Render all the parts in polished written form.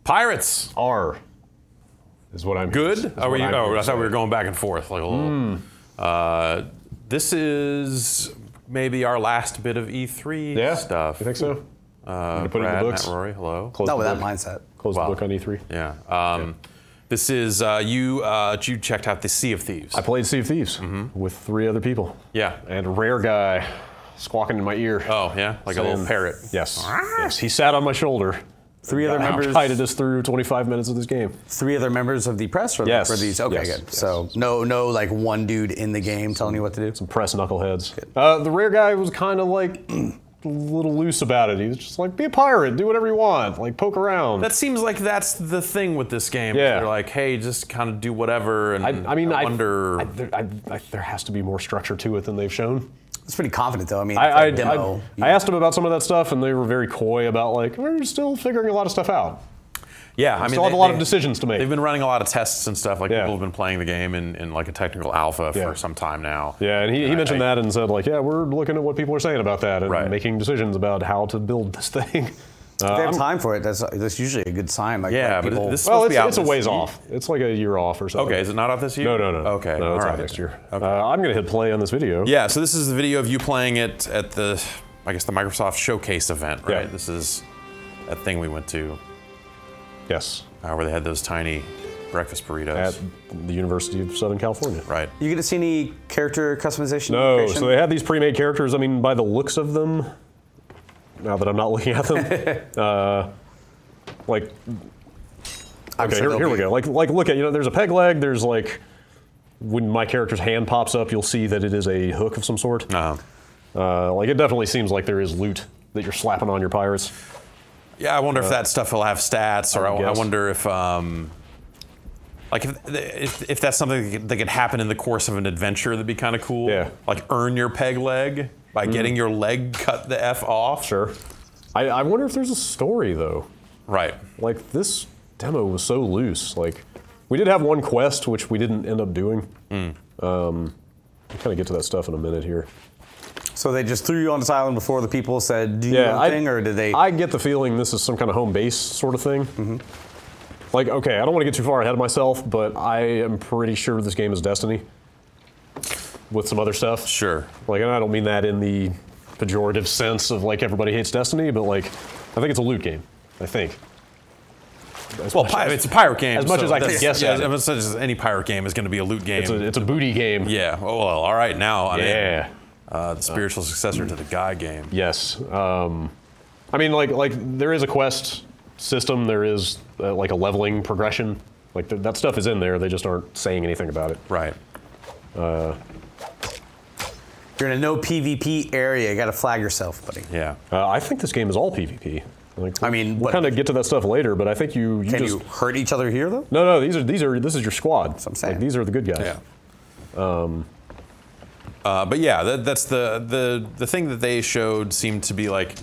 Pirates is what I'm good. I thought we were going back and forth like a little. This is maybe our last bit of E3 stuff. You think so? Put it in the books. Matt, Rory, hello. Not with that mindset. Close the book on E3. Yeah. This is you checked out the Sea of Thieves. I played Sea of Thieves with 3 other people. Yeah. And a rare guy squawking in my ear. Oh yeah, like saying, a little parrot. Yes. Yes. He sat on my shoulder. 3 other members guided us through 25 minutes of this game. 3 other members of the press, or yes. for these? Okay, yes. good. Yes. So no, like one dude in the game telling you what to do. Some press knuckleheads. The rare guy was kind of like a little loose about it. He was just like, be a pirate, do whatever you want, like poke around. That seems like that's the thing with this game. Yeah. They're like, hey, just kind of do whatever. And I mean, I wonder. There has to be more structure to it than they've shown. It's pretty confident though. I mean, I asked them about some of that stuff, and they were very coy about like, we're still figuring a lot of stuff out. Yeah, I mean, still have a lot of decisions to make. They've been running a lot of tests and stuff. Like people have been playing the game in like a technical alpha for some time now. Yeah, and he mentioned that and said like, yeah, we're looking at what people are saying about that and making decisions about how to build this thing. If they have time for it, that's usually a good sign. Like, yeah, like but this it's a ways off. It's like a year off or something. Okay, is it not off this year? No. Okay, no, it's out next year. Okay. I'm gonna hit play on this video. Yeah, so this is the video of you playing it at the, I guess the Microsoft Showcase event, right? Yeah. This is that thing we went to. Yes. Where they had those tiny breakfast burritos. At the University of Southern California. Right. You get to see any character customization? No, creation? so they have these pre-made characters. I mean, by the looks of them, now that I'm not looking at them, like, okay, here we go. Like look at, there's a peg leg, there's like, when my character's hand pops up, you'll see that it is a hook of some sort. Like, it definitely seems like there is loot that you're slapping on your pirates. Yeah, I wonder if that stuff will have stats, or I wonder if, like, if that's something that could happen in the course of an adventure, that'd be kind of cool. Yeah. Like, earn your peg leg by getting your leg cut the F off. Sure. I wonder if there's a story, though. Right. Like, this demo was so loose. Like, we did have one quest, which we didn't end up doing. We'll kind of get to that stuff in a minute here. So they just threw you on this island before the people said, do your own thing, or did they? I get the feeling this is some kind of home base sort of thing. Like, okay, I don't want to get too far ahead of myself, but I am pretty sure this game is Destiny with some other stuff. Sure. Like, and I don't mean that in the pejorative sense of like everybody hates Destiny, but like, I think it's a loot game. I think. Well, it's a pirate game. As much as I can guess at it. As much as any pirate game is going to to be a loot game. It's a booty game. Yeah. Well, all right now. Yeah. The spiritual successor to the Guy game. Yes. I mean, like there is a quest system. There is like a leveling progression. Like that stuff is in there. They just aren't saying anything about it. Right. You're in a no PvP area. You got to flag yourself, buddy. Yeah. I think this game is all PvP. Like, I mean, we'll kind of get to that stuff later, but I think you can you hurt each other here though? No. This is your squad. That's what I'm saying. Like, these are the good guys. Yeah. But yeah, that's the thing that they showed seemed to be like,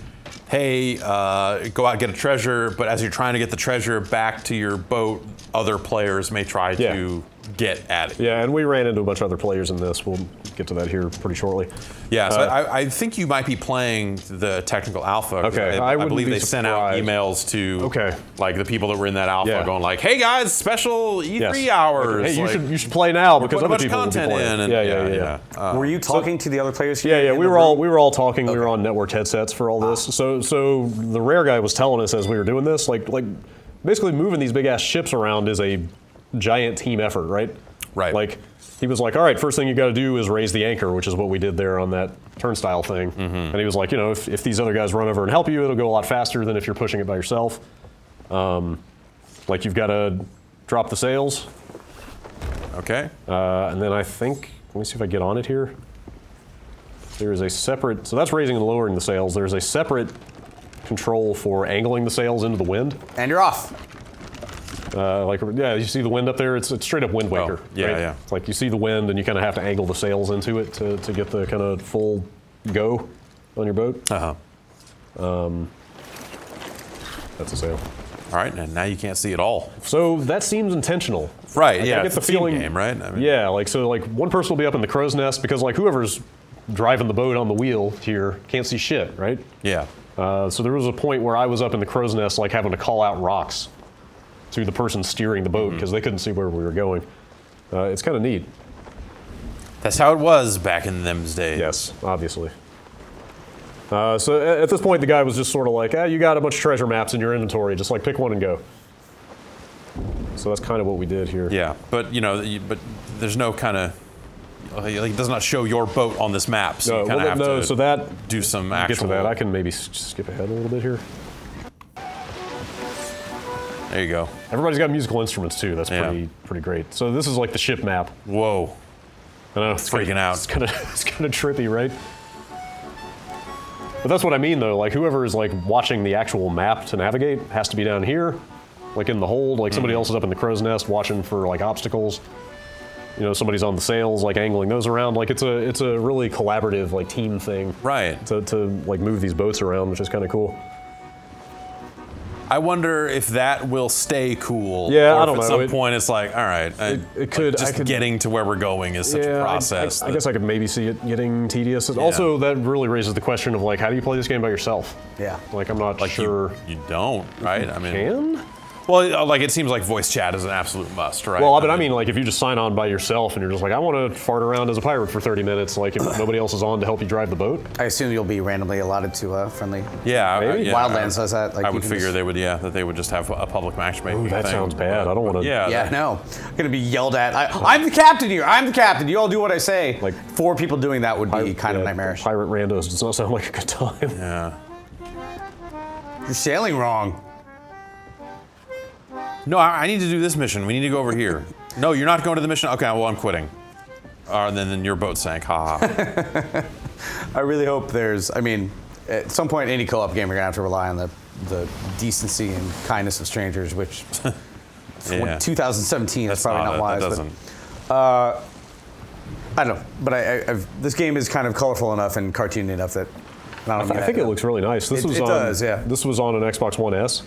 hey, go out and get a treasure, but as you're trying to get the treasure back to your boat, other players may try to get at it. Yeah, and we ran into a bunch of other players in this. We'll get to that here pretty shortly. Yeah, so I think you might be playing the technical alpha. Okay, I believe they sent out emails to like the people that were in that alpha going like, hey guys, special E3 hours. Hey, like, you should play now because other people will be content playing. in. And Yeah. Were you talking to the other players here? Yeah, we were all talking. We were on networked headsets for all this. So the rare guy was telling us as we were doing this, like basically moving these big ass ships around is a giant team effort, right? Right. Like, he was like, all right, first thing you got to do is raise the anchor, which is what we did there on that turnstile thing. And he was like, if these other guys run over and help you, it'll go a lot faster than if you're pushing it by yourself. Like, you've got to drop the sails. Okay. And then I think, let me see if I get on it here. There is a separate, so that's raising and lowering the sails. There's a separate control for angling the sails into the wind. And you're off. You see the wind up there? It's straight up Wind Waker. Yeah. It's like you see the wind and you kind of have to angle the sails into it to get the kind of full go on your boat. That's a sail. All right, and now you can't see it all. So that seems intentional. Right, like, yeah, I get the feeling, game, right? I mean, yeah, like one person will be up in the crow's nest because like whoever's driving the boat on the wheel here can't see shit, right? Yeah. So there was a point where I was up in the crow's nest like having to call out rocks to the person steering the boat because they couldn't see where we were going. It's kind of neat. That's how it was back in them's days. Yes, obviously. So at this point, the guy was just sort of like, you got a bunch of treasure maps in your inventory. Just like pick one and go. So that's kind of what we did here. Yeah, but but there's no kind of it does not show your boat on this map, so you kind of have to so that do some actual. Get to that. I can maybe skip ahead a little bit here. There you go. Everybody's got musical instruments too. That's pretty great. So this is like the ship map. Whoa. I know. It's freaking out. It's kind of trippy, right? But that's what I mean, though. Like, whoever is, like, watching the actual map to navigate has to be down here, like, in the hold. Like, somebody else is up in the crow's nest watching for, like, obstacles. You know, somebody's on the sails, like, angling those around. Like, it's a really collaborative, like, team thing. Right. To like, move these boats around, which is kind of cool. I wonder if that will stay cool. Yeah, or I don't know. At some point, it's like, all right, it could. Just getting to where we're going is such a process. I guess I could maybe see it getting tedious. Yeah. Also, that really raises the question of like, how do you play this game by yourself? Yeah. Like, I'm not sure. You don't, right? I mean, can? Well, like, it seems like voice chat is an absolute must, right? Well, but I mean, like, if you just sign on by yourself and you're just like, I want to fart around as a pirate for 30 minutes, like, if nobody else is on to help you drive the boat. I assume you'll be randomly allotted to friendly. Yeah, maybe. Wildlands does that. Like, I would figure they would, that they would just have a public matchmaking. Ooh, that sounds bad. I don't want to. Yeah, no. I'm gonna be yelled at. I'm the captain here. I'm the captain. You all do what I say. Like 4 people doing that would be kind of nightmarish. Pirate randos does not sound like a good time. Yeah. You're sailing wrong. No, I need to do this mission. We need to go over here. No, you're not going to the mission? Okay, well, I'm quitting. And then your boat sank. Ha ha. I really hope there's, I mean, at some point, any co-op game, you're going to have to rely on the decency and kindness of strangers, which 2017 is probably not wise. That doesn't. But, I don't know, but this game is kind of colorful enough and cartoony enough that I think it looks really nice. This was does, yeah. This was on an Xbox One S.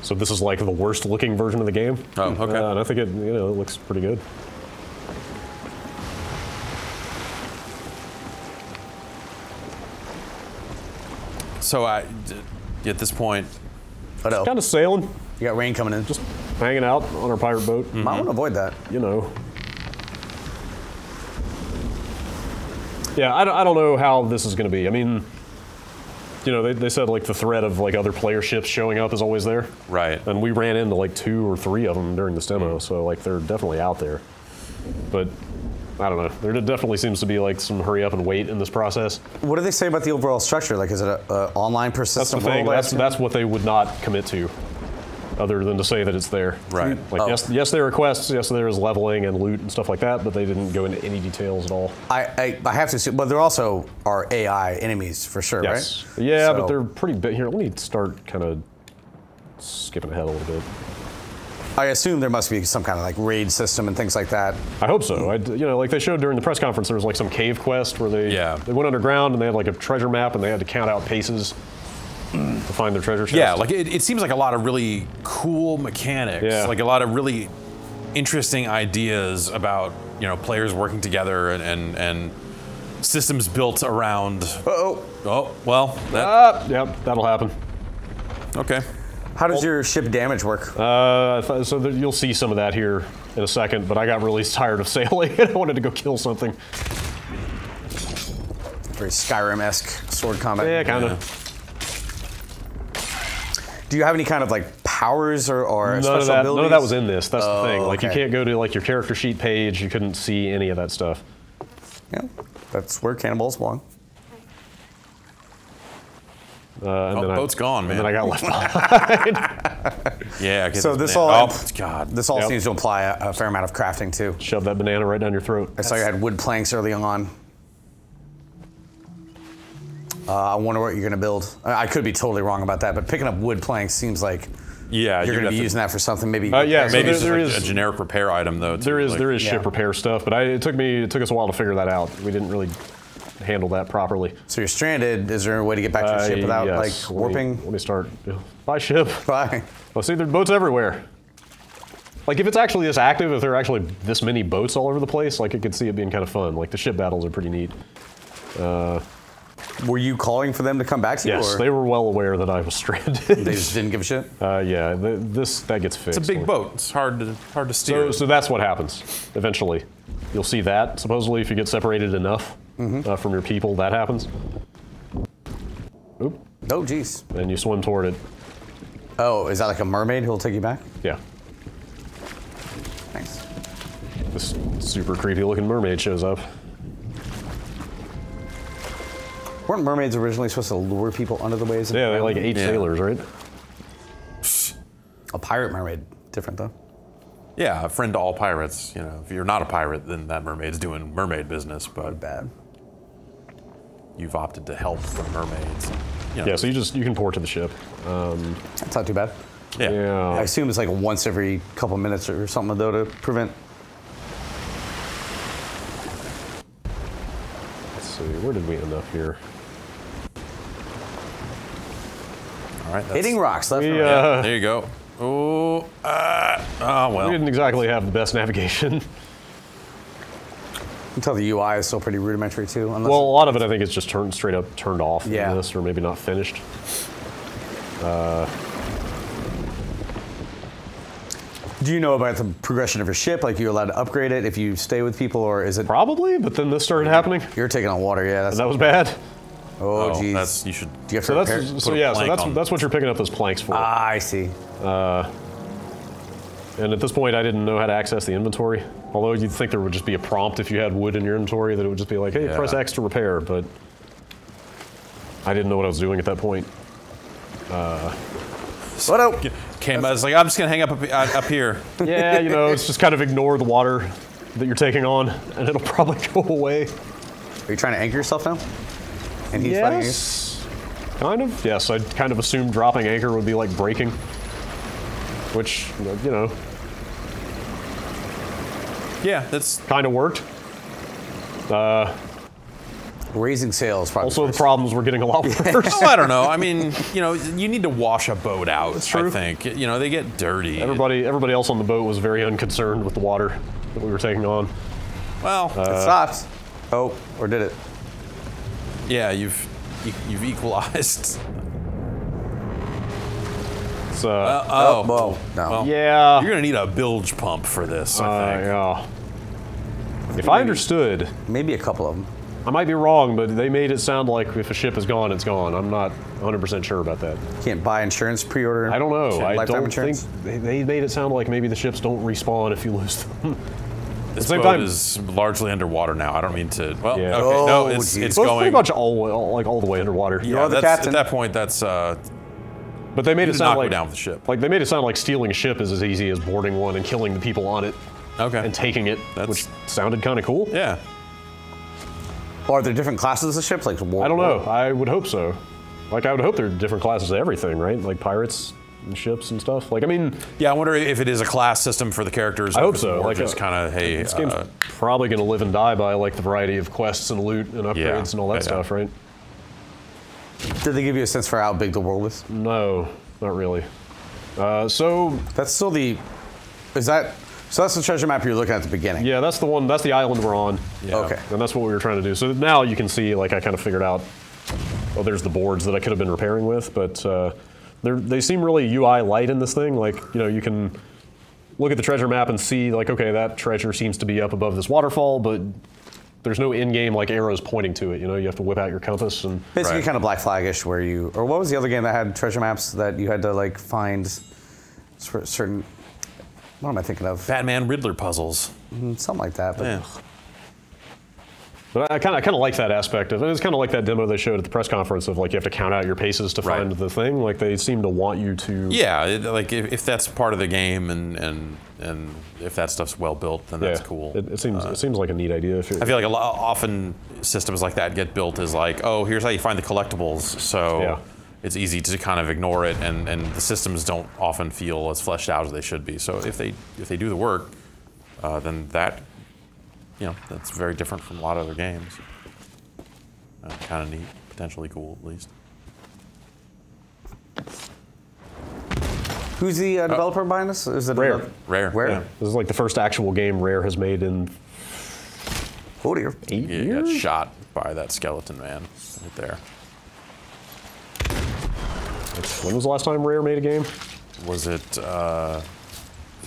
So this is like the worst looking version of the game. Oh, okay. And I think it looks pretty good. So at this point, kind of sailing. You got rain coming in. Just hanging out on our pirate boat. Mm-hmm. I want to avoid that. You know. Yeah, I don't know how this is going to be. I mean, you know, they said like the threat of like other player ships showing up is always there. Right. And we ran into like 2 or 3 of them during this demo, so like they're definitely out there. But I don't know. There definitely seems to be like some hurry up and wait in this process. What do they say about the overall structure? Like, is it an online persistent? That's the thing. That's what they would not commit to, other than to say that it's there. Right. Like yes, there are quests. Yes, there is leveling and loot and stuff like that. But they didn't go into any details at all. I have to assume, but there also are AI enemies for sure, yes. right? Yeah, so, but they're pretty big. Here, let me start kind of skipping ahead a little bit. I assume there must be some kind of like raid system and things like that. I hope so. You know, like they showed during the press conference, there was like some cave quest where they went underground and they had like a treasure map and they had to count out paces to find their treasure chest. Yeah, like it seems like a lot of really cool mechanics. Yeah. Like a lot of really interesting ideas about, you know, players working together and systems built around. Uh-oh. Oh, well. Yep, that'll happen. Okay. How does your ship damage work? So you'll see some of that here in a second, but I got really tired of sailing and I wanted to go kill something. Very Skyrim-esque sword combat. Yeah, kind of. Do you have any kind of like powers or special abilities? None of that was in this. That's the thing. Like okay. you can't go to like your character sheet page. You couldn't see any of that stuff. Yeah, that's where cannonballs belong. Boat's gone, man. And then I got left behind. Yeah. So this all, this all seems to imply a fair amount of crafting too. Shove that banana right down your throat. I saw you had wood planks early on. I wonder what you're going to build. I could be totally wrong about that, but picking up wood planks seems like you're going to be using that for something. Maybe. Yeah. Maybe there is a generic repair item though. There is ship repair stuff, but it took us a while to figure that out. We didn't really handle that properly. So you're stranded. Is there a way to get back to your ship without like warping? Let me start. Bye, ship. Bye. Well, see, there are boats everywhere. Like if it's actually this active, if there are actually this many boats all over the place, like I could see it being kind of fun. Like the ship battles are pretty neat. Were you calling for them to come back to you? Yes, or? they were well aware that I was stranded. They just didn't give a shit? Yeah, that gets fixed. It's a big boat. It's hard to steer. So that's what happens, eventually. You'll see that, supposedly, if you get separated enough from your people, that happens. Oop. Oh, geez. And you swim toward it. Oh, is that like a mermaid who'll take you back? Yeah. Nice. This super creepy looking mermaid shows up. Weren't mermaids originally supposed to lure people under the waves? Yeah, they like ate sailors, right? A pirate mermaid. Different, though. Yeah, a friend to all pirates. You know, if you're not a pirate, then that mermaid's doing mermaid business. But Bad. you've opted to help the mermaids. You know. Yeah, so you can port to the ship. That's not too bad. Yeah. I assume it's like once every couple minutes or something, though, to prevent. Let's see, where did we end up here? All right. Hitting rocks left and right. Yeah, there you go. Oh, well. We didn't exactly have the best navigation. You can tell the UI is still pretty rudimentary, too. Unless Well, a lot of it I think is just straight up turned off in Yeah. this, or maybe not finished. Do you know about the progression of your ship? Like, you're allowed to upgrade it if you stay with people, or is it... Probably, but then this started happening, You're taking on water, yeah. That's, and that was bad. oh, geez. That's you should. Do you have to So repair? that's what you're picking up those planks for. Ah, I see. And at this point, I didn't know how to access the inventory. Although you'd think there would just be a prompt if you had wood in your inventory that it would just be like, hey, Yeah. press X to repair, but I didn't know what I was doing at that point. What up? Came. I was like, I'm just gonna hang up here. Yeah, you know, it's just kind of ignore the water that you're taking on, and it'll probably go away. Are you trying to anchor yourself now? And he's fighting you? Kind of. Yes, I kind of assumed dropping anchor would be like braking, which, you know, Yeah, that's. kind of worked. Raising sails, probably. Also, the first. problems were getting a lot worse. Oh, I don't know. I mean, you know, you need to wash a boat out. That's true. I think. You know, they get dirty. Everybody else on the boat was very unconcerned with the water that we were taking on. Well, It stopped. Oh, or did it? yeah, you've equalized. So, Oh, Whoa. No. Well, yeah. You're gonna need a bilge pump for this. I think. Yeah. If I understood, Maybe a couple of them. I might be wrong, but they made it sound like if a ship is gone, it's gone. I'm not 100% sure about that. Can't buy insurance, pre-order. I don't know. I lifetime don't insurance. think they made it sound like maybe the ships don't respawn if you lose them. This same boat time- is largely underwater now. I don't mean to. Well, Yeah. okay, no, Oh, it's geez. So it's going. pretty much all the way underwater. Yeah, are the that's, captain. at that point, that's. But they made You it did sound not go like down with the ship. Like they made it sound like stealing a ship is as easy as boarding one and killing the people on it Okay. and taking it, That's- which sounded kind of cool. Yeah. Or are there different classes of ships? Like I don't know. I would hope so. Like I would hope there are different classes of everything, right? Like pirates and ships and stuff. Like I mean, Yeah, I wonder if it is a class system for the characters. I or hope if it's so. more Like just kind of hey. this game's probably going to live and die by like the variety of quests and loot and upgrades Yeah. and all that Yeah. stuff, right? Did they give you a sense for how big the world is? No, not really. So That's still the. Is that? So that's the treasure map you're looking at the beginning. yeah, that's the one. That's the island we're on. Yeah. Okay. And that's what we were trying to do. So now you can see, like, I kind of figured out, oh, there's the boards that I could have been repairing with, but they seem really UI light in this thing. Like, you know, you can look at the treasure map and see, like, okay, that treasure seems to be up above this waterfall, but there's no in-game, like, arrows pointing to it. You know, you have to whip out your compass and... Basically, Right. kind of Black Flag-ish, where you. Or what was the other game that had treasure maps that you had to like find certain. What am I thinking of? Batman Riddler puzzles. Something like that. But Yeah. But I kind of like that aspect of it. It's kind of like that demo they showed at the press conference of, like, you have to count out your paces to Right. find the thing. Like, they seem to want you to... Yeah, like if that's part of the game and if that stuff's well built, then that's cool. It seems like a neat idea. If I feel like often systems like that get built as like, oh, here's how you find the collectibles, so Yeah. it's easy to kind of ignore it, and the systems don't often feel as fleshed out as they should be. So if they do the work, then that, you know, that's very different from a lot of other games. Kind of neat, potentially cool at least. who's the developer behind this? Is it Rare. another- Rare. Rare. Yeah. This is like the first actual game Rare has made in Oh dear. 8 He years? got shot by that skeleton man right there. When was the last time Rare made a game? Was it? I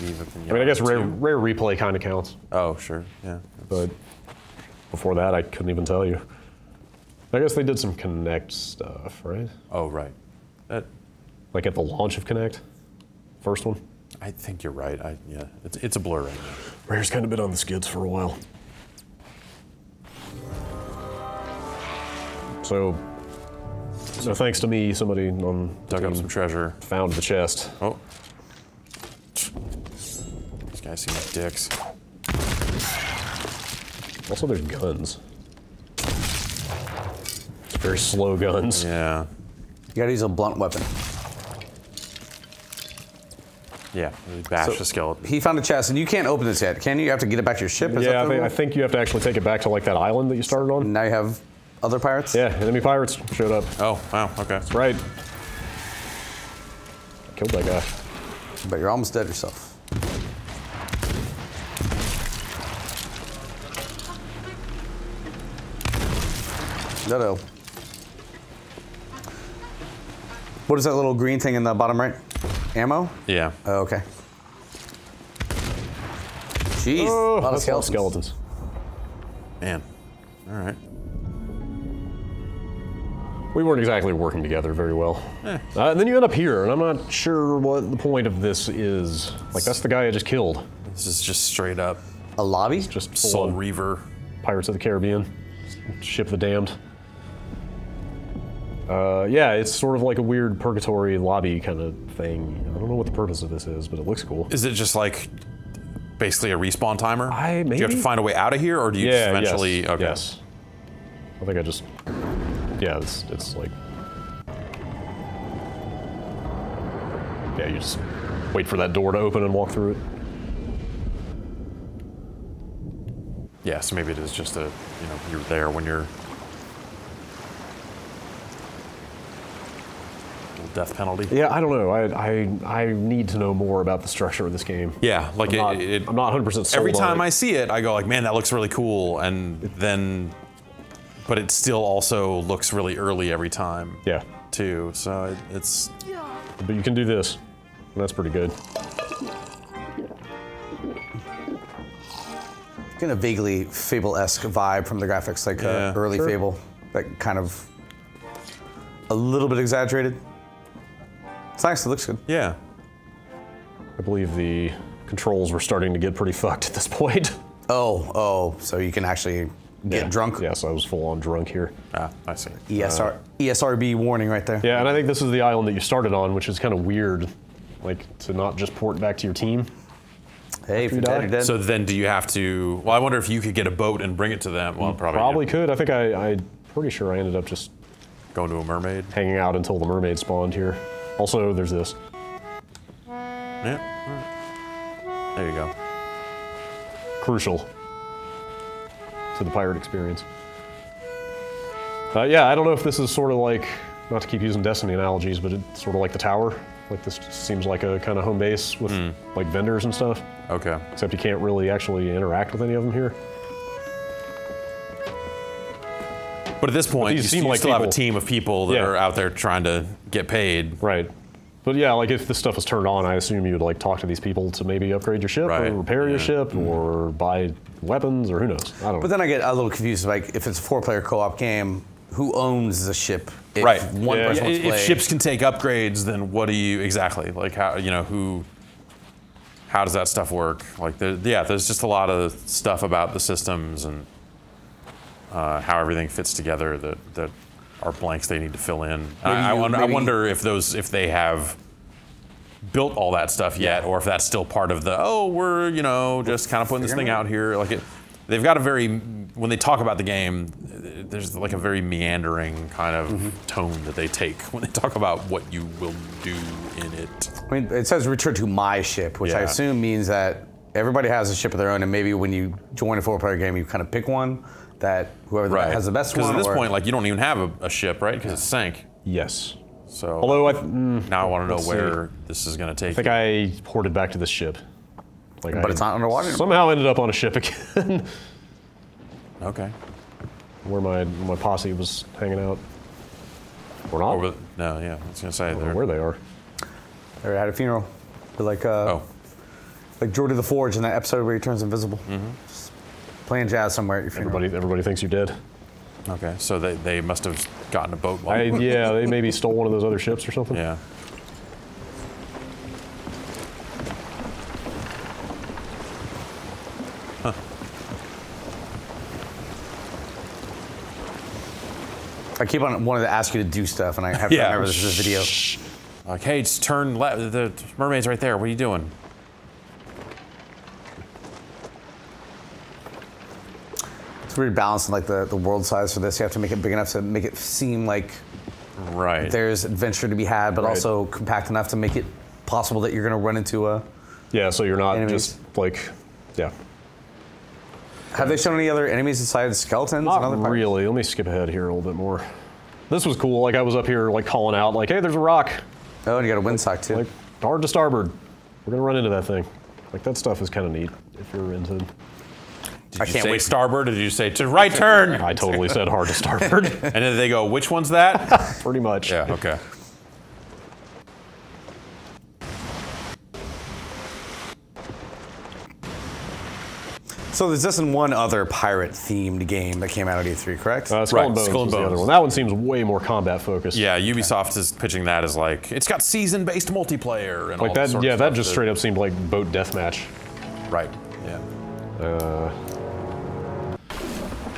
mean, I guess rare replay kind of counts. Oh, sure. Yeah. But before that, I couldn't even tell you. I guess they did some Connect stuff, right? Oh, right. Like at the launch of Connect, first one. I think you're right. Yeah, it's a blur right now. Rare's kind of been on the skids for a while. So thanks to me, somebody on the Dug up team some treasure. found the chest. Oh. These guys seem like dicks. Also, there's guns. It's very slow guns. Yeah. You gotta use a blunt weapon. Yeah, really bash the skeleton. He found a chest, and you can't open this yet, can you? You have to get it back to your ship? Is Yeah, that I think you have to actually take it back to like that island that you started on. Now you have other pirates? Yeah, enemy pirates showed up. Oh, wow, okay. That's right. I killed that guy. But you're almost dead yourself. No. What is that little green thing in the bottom right? Ammo? Yeah. Oh, okay. Jeez, Oh, a lot of that's a lot of skeletons. skeletons. Man. All right. We weren't exactly working together very well. And then you end up here, and I'm not sure what the point of this is. Like, that's the guy I just killed. This is just straight up A lobby? Just Soul full-on Reaver. Pirates of the Caribbean. Ship of the Damned. Yeah, it's sort of like a weird purgatory lobby kind of thing. I don't know what the purpose of this is, but it looks cool. Is it just like basically a respawn timer? Do you have to maybe? find a way out of here, or do you just eventually? Yes, Okay. yes. I think I just... Yeah, it's like... Yeah, you just wait for that door to open and walk through it. Yeah, so maybe it is just you're there when you're death penalty. Yeah, I don't know. I need to know more about the structure of this game. Yeah, like I'm not 100% sold every on time it. I see it, I go like, man, that looks really cool, and then, but it still also looks really early every time. Yeah. Too. So it's. But you can do this, and that's pretty good. Getting a vaguely Fable-esque vibe from the graphics, like early Fable. That kind of a little bit exaggerated. It's nice, it looks good. Yeah. I believe the controls were starting to get pretty fucked at this point. Oh, so you can actually get drunk? Yeah, so I was full on drunk here. Ah, I see. ESRB warning right there. Yeah, and I think this is the island that you started on, which is kind of weird, like to not just port back to your team. Hey, if you're die. dead, you're dead. So then, do you have to? Well, I wonder if you could get a boat and bring it to them. Well, Probably could. I think I'm pretty sure I ended up just going to a mermaid. hanging out until the mermaid spawned here. Also, there's this. Yeah. All right. There you go. Crucial to the pirate experience. Yeah, I don't know if this is sort of like, not to keep using Destiny analogies, but it's sort of like the tower. Like this seems like a kind of home base with like vendors and stuff. Okay. Except you can't really actually interact with any of them here. But at this point, you seem like still have a people- team of people that are out there trying to get paid. Right. But yeah, like if this stuff was turned on, I assume you would like talk to these people to maybe upgrade your ship Right. or repair your ship or buy weapons or who knows. I don't know. But then I get a little confused, like if it's a 4-player co-op game, who owns the ship? If Right. one person wants to If play. ships can take upgrades, then what do you exactly like? How How does that stuff work? Like, there's just a lot of stuff about the systems and how everything fits together that are blanks they need to fill in. I wonder if they have built all that stuff yet, or if that's still part of the we're just kind of putting this thing out here. Like they've got a very, when they talk about the game, there's like a very meandering kind of tone that they take when they talk about what you will do in it. I mean, it says return to my ship, which I assume means that everybody has a ship of their own, and maybe when you join a 4-player game, you kind of pick one that whoever has the best one. Because at this point, like you don't even have a ship, right? Because it's sank. Yes. So Although now I want to know let's where this is going to take. I think I ported back to this ship. Like But it's not underwater. Somehow ended up on a ship again. Okay. Where my posse was hanging out. Or not. No, yeah, I was gonna say I don't know where they are. They're at a funeral. They're like like Geordie the Forge in that episode where he turns invisible. Just playing jazz somewhere at your funeral. Everybody thinks you're dead. Okay, so they must have gotten a boat. Yeah, they maybe stole one of those other ships or something. Yeah. Huh. I keep on wanting to ask you to do stuff, and I have to remember this is a video. Like, hey, just turn left. The mermaid's right there. What are you doing? It's weird balancing like the world size for this. You have to make it big enough to make it seem like there's adventure to be had, but also compact enough to make it possible that you're going to run into a so you're not just like Have they shown any other enemies besides skeletons? Not and other really. Let me skip ahead here a little bit more. This was cool. Like I was up here like calling out like, hey, there's a rock. Oh, and you got a windsock too. Like hard to starboard. We're gonna run into that thing. Like that stuff is kind of neat if you're into. Did you say starboard, or did you say to right turn? I totally said hard to starboard. And then they go, which one's that? Pretty much. Yeah. Okay. So there's this and one other pirate-themed game that came out at E3, correct? Skull and Bones was the other one. That one seems way more combat focused. Yeah, Ubisoft is pitching that as like it's got season-based multiplayer and like all that. Sort yeah, of that just straight up seemed like boat deathmatch. Right. Yeah.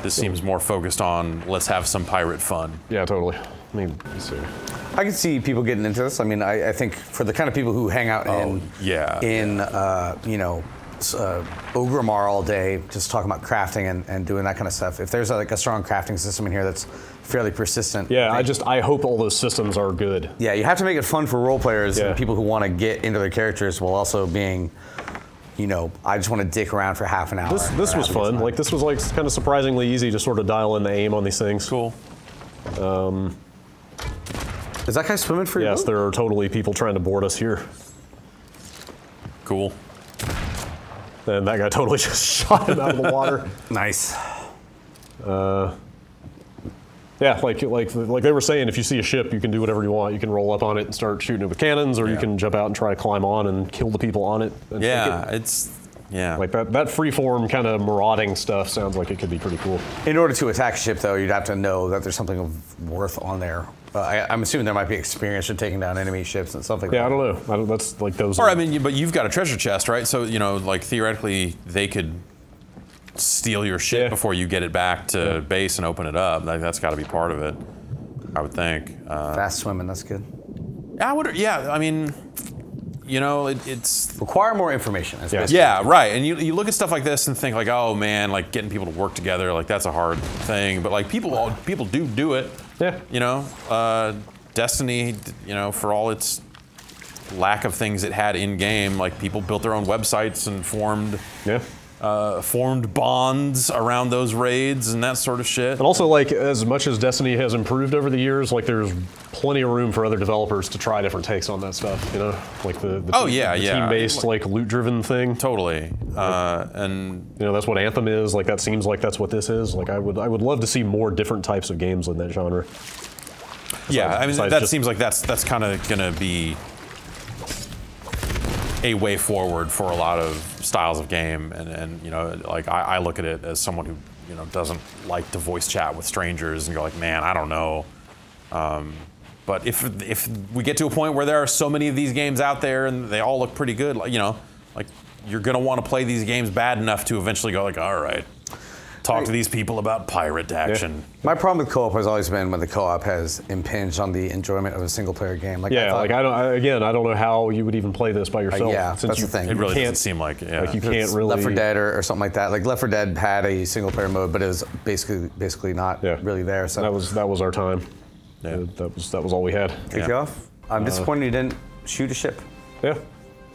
This seems more focused on let's have some pirate fun. Yeah, totally. I mean, let's see. I can see people getting into this. I mean, I think for the kind of people who hang out in you know, Ogrimmar all day, just talking about crafting and doing that kind of stuff. If there's like a strong crafting system in here that's fairly persistent. Yeah, I hope all those systems are good. Yeah, you have to make it fun for role players and people who want to get into their characters while also being, you know, I just want to dick around for half an hour. This was fun. Like this was like kind of surprisingly easy to sort of dial in the aim on these things. Cool. Is that guy swimming for you? Yes, there are totally people trying to board us here. Cool. And that guy totally just shot him out of the water. Nice. Yeah, like they were saying, if you see a ship, you can do whatever you want. You can roll up on it and start shooting it with cannons, or you can jump out and try to climb on and kill the people on it. And like that freeform kind of marauding stuff sounds like it could be pretty cool. In order to attack a ship, though, you'd have to know that there's something of worth on there. I'm assuming there might be experience for taking down enemy ships and stuff like that. Yeah, I don't know. That's like those. Or I mean, but you've got a treasure chest, right? So you know, like theoretically, they could steal your ship before you get it back to base and open it up. Like, that's got to be part of it, I would think. Fast swimming, that's good. I would. Yeah, I mean, you know, it's require more information. Yeah, right. And you look at stuff like this and think like, oh man, like getting people to work together, like that's a hard thing. But like people do it. Yeah. You know, Destiny, you know, for all its lack of things it had in game, like people built their own websites and formed bonds around those raids and that sort of shit. And also, like, as much as Destiny has improved over the years, like, there's plenty of room for other developers to try different takes on that stuff, you know? Like, the team-based, like, loot-driven thing. Totally. And... You know, that's what Anthem is. Like, that seems like that's what this is. Like, I would love to see more different types of games in that genre. Yeah, I mean, that seems like that's kind of going to be a way forward for a lot of styles of game, and you know, like I look at it as someone who, you know, doesn't like to voice chat with strangers and go like, man, I don't know. But if we get to a point where there are so many of these games out there and they all look pretty good, like, you know, like you're gonna want to play these games bad enough to eventually go like, all right, talk to these people about pirate action. Yeah. My problem with co-op has always been when the co-op has impinged on the enjoyment of a single-player game. Like, I don't know how you would even play this by yourself. That's the thing. It really doesn't seem like it. Yeah. Like you can't really. Left 4 Dead or something like that. Like Left 4 Dead had a single-player mode, but it was basically not really there. So that was our time. Yeah. That was all we had. Kick you off. I'm disappointed you didn't shoot a ship. Yeah.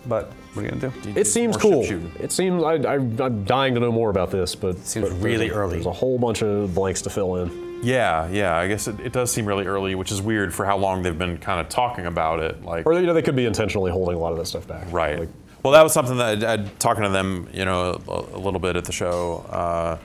But what are you gonna do? It seems cool. It seems I'm dying to know more about this, but it seems really early. There's a whole bunch of blanks to fill in. Yeah. I guess it does seem really early, which is weird for how long they've been kind of talking about it. Like, or you know, they could be intentionally holding a lot of that stuff back. Right. Like, well, that was something that I'd talking to them, you know, a little bit at the show.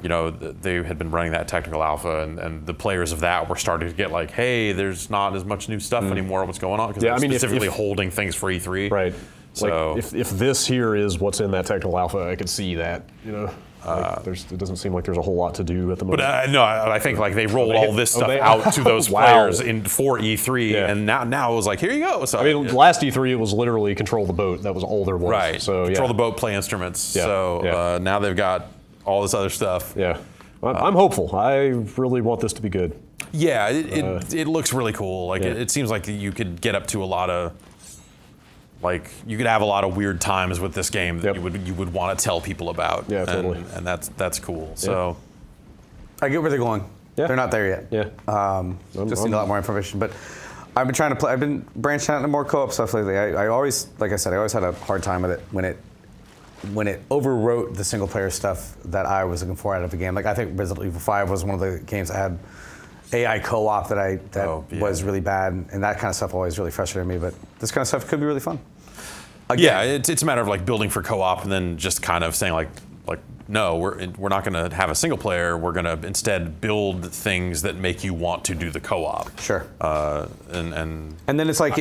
you know, they had been running that technical alpha, and the players of that were starting to get like, hey, there's not as much new stuff anymore. What's going on? Because they're specifically holding things for E3. Right. So like if this here is what's in that technical alpha, I could see that. You know, like it doesn't seem like there's a whole lot to do at the moment. But no, I think like they rolled all this stuff out to those players for E3, and now it was like, here you go. So I mean, last E3 it was literally control the boat. That was all there was. Right. So control the boat, play instruments. Yeah. So now they've got all this other stuff. Yeah. I'm hopeful. I really want this to be good. Yeah, it looks really cool. Like it seems like you could get up to a lot of, like you could have a lot of weird times with this game that you would want to tell people about. Yeah, totally. And that's cool. So I get where they're going. Yeah. They're not there yet. Yeah. Just need a lot more information. But I've been trying to play. I've been branching out into more co-op stuff lately. I always, like I said, I always had a hard time with it when it overwrote the single player stuff that I was looking for out of a game. Like I think Resident Evil 5 was one of the games that had AI co-op that was really bad, and that kind of stuff always really frustrated me. But this kind of stuff could be really fun. Again, yeah, it's a matter of like building for co-op and then just kind of saying like no, we're not going to have a single player. We're going to instead build things that make you want to do the co-op. Sure. And then it's like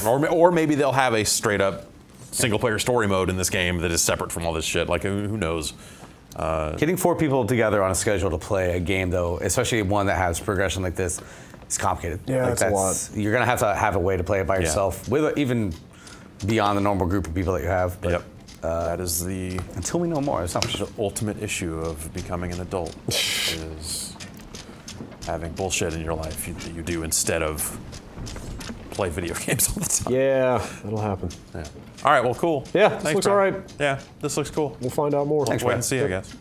or maybe they'll have a straight up single player story mode in this game that is separate from all this shit. Like who knows? Getting 4 people together on a schedule to play a game, though, especially one that has progression like this, is complicated. Yeah, like that's a lot. You're gonna have to have a way to play it by yourself, with even beyond the normal group of people that you have. But, that is until we know more. It's not the ultimate issue of becoming an adult is having bullshit in your life that you do instead of play video games all the time. Yeah, that'll happen. Yeah. All right, well, cool. Yeah, this looks all right. Yeah, this looks cool. We'll find out more. Thanks, wait and see, I guess.